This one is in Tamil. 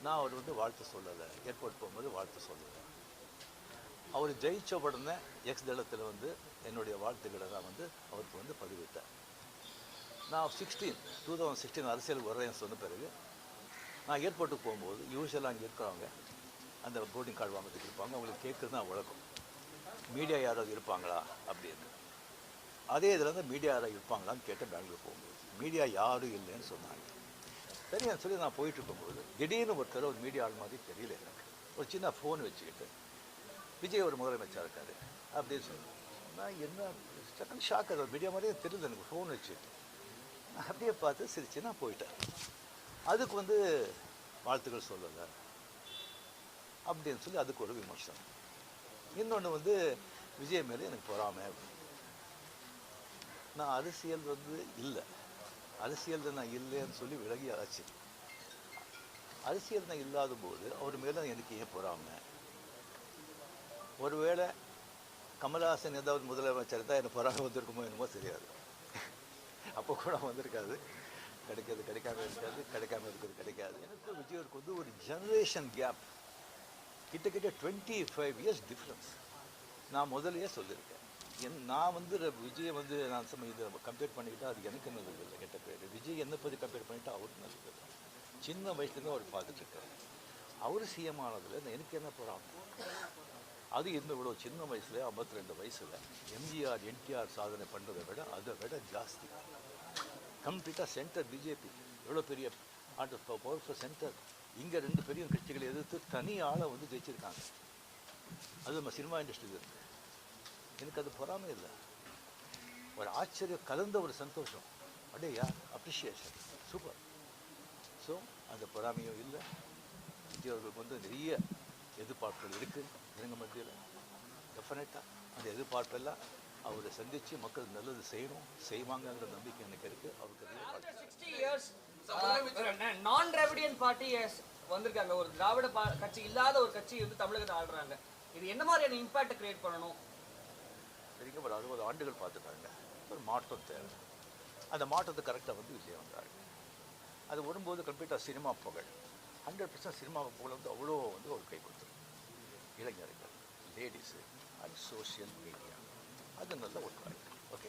நான் அவர் வந்து வாழ்த்து சொல்லலை, ஏர்போர்ட் போகும்போது வாழ்த்து சொல்லலை. அவர் ஜெயித்த உடனே எக்ஸ் தளத்தில் வந்து என்னுடைய வாழ்த்துக்களை தான் வந்து அவருக்கு வந்து பதிவிட்டேன். நான் 2016 அரசியலுக்கு வர்றேன்னு சொன்ன பிறகு நான் ஏர்போர்ட்டுக்கு போகும்போது யூஸ்வலாக அங்கே இருக்கிறவங்க அந்த போர்டிங் கார்டு வாங்கிறதுக்கு இருப்பாங்க. அவங்களுக்கு கேட்குறது தான் வழக்கம், மீடியா யாராவது இருப்பாங்களா அப்படின்னு. அதே இதில் வந்து மீடியா யாராவது இருப்பாங்களான்னு கேட்டேன். பெங்களூர் போகும்போது மீடியா யாரும் இல்லைன்னு சொன்னாங்க. சரின்னு சொல்லி நான் போயிட்டு இருக்கும்போது திடீர்னு ஒருத்தர் ஒரு மீடியா ஆள் மாதிரி தெரியல எனக்கு. ஒரு சின்ன ஃபோன் வச்சுக்கிட்டு விஜய் ஒரு முதலமைச்சர் இருக்காரு அப்படின்னு சொன்னேன். நான் என்ன செகண்ட் ஷாக், அது மீடியா மாதிரியே தெரியல எனக்கு. ஃபோன் வச்சுட்டு நான் அப்படியே பார்த்து சிரிச்சு நான் போயிட்டேன். அதுக்கு வந்து வாழ்த்துக்கள் சொல்லலை அப்படின்னு சொல்லி அதுக்கு ஒரு விமர்சனம். இன்னொன்று வந்து விஜய் மேலே எனக்கு பொறாமை. நான் அரசியல் வந்து இல்லை, அரசியல் நான் இல்லைன்னு சொல்லி விலகி ஆச்சு. அரசியல் நான் இல்லாத போது அவர் மேலே எனக்கு ஏன் பொறாமை? ஒருவேளை கமல்ஹாசன் ஏதாவது முதலமைச்சர் தான் எனக்கு பொறாமை வந்திருக்குமோ என்னமோ தெரியாது. அப்போ கூட வந்திருக்காது. கிடைக்காது கிடைக்காம இருக்காது, கிடைக்காம இருக்கிறது கிடைக்காது. எனக்கு விஜயருக்கு வந்து ஒரு ஜெனரேஷன் கேப், கிட்டத்தட்ட 25 இயர்ஸ் டிஃப்ரென்ஸ். நான் முதலையே சொல்லியிருக்கேன். நான் வந்து விஜயை வந்து நான் இதை கம்பேர் பண்ணிக்கிட்டால் அது எனக்கு நல்லது இல்லை, கெட்ட பேர். விஜய் என்னை பற்றி கம்பேர் பண்ணிவிட்டால் அவருக்கு நல்லது இல்லை. சின்ன வயசுலேருந்து அவர் பார்த்துட்ருக்காரு. அவர் சிஎம் ஆனதில் எனக்கு என்ன போகிறாங்க? அது இன்னும் இவ்வளோ சின்ன வயசில் 52 வயசில் எம்ஜிஆர் என்டிஆர் சாதனை பண்ணுறதை விட அதை விட ஜாஸ்தி. கம்ப்ளீட்டாக சென்டர் பிஜேபி எவ்வளோ பெரிய பவர்ஃபுல் சென்டர். இங்கே 2 பெரிய கட்சிகளை எதிர்த்து தனி ஆளை வந்து ஜெயிச்சிருக்காங்க. அது நம்ம சினிமா இண்டஸ்ட்ரியில் இருக்குது. எனக்கு அது பொறாமை இல்லை, ஒரு ஆச்சரியம் கலந்த ஒரு சந்தோஷம். அடையா அப்ரிஷியேஷன், சூப்பர். ஸோ அந்த பொறாமையும் இல்லை. விஜய் அவர்களுக்கு வந்து நிறைய எதிர்பார்ப்புகள் இருக்குது ஜனங்க மத்தியில். டெஃபினட்டாக அந்த எதிர்பார்ப்பெல்லாம் அவரை சந்தித்து மக்கள் நல்லது செய்வாங்கங்கிற நம்பிக்கை எனக்கு இருக்குது. அவருக்கு நான் திராவிடியன் பார்ட்டி வந்திருக்காங்க, ஒரு திராவிட கட்சி இல்லாத ஒரு கட்சி வந்து தமிழகத்தை ஆடுறாங்க. இது என்ன மாதிரியான இம்பாக்ட் கிரியேட் பண்ணணும்? சரிங்க, ஒரு 60 ஆண்டுகள் பார்த்துட்டாங்க. ஒரு மாற்றம் தேவை. அந்த மாற்றத்தை கரெக்டாக வந்து விஜய் வந்தாங்க. அது வரும்போது கம்ப்ளீட்டாக சினிமா புகழ் 100% சினிமா புகழ் வந்து அவ்வளோ வந்து ஒரு கை கொடுத்துரும். இளைஞர்கள், லேடிஸு அண்ட் சோஷியல் மீடியா அது நல்ல ஒரு காரியம். ஓகே.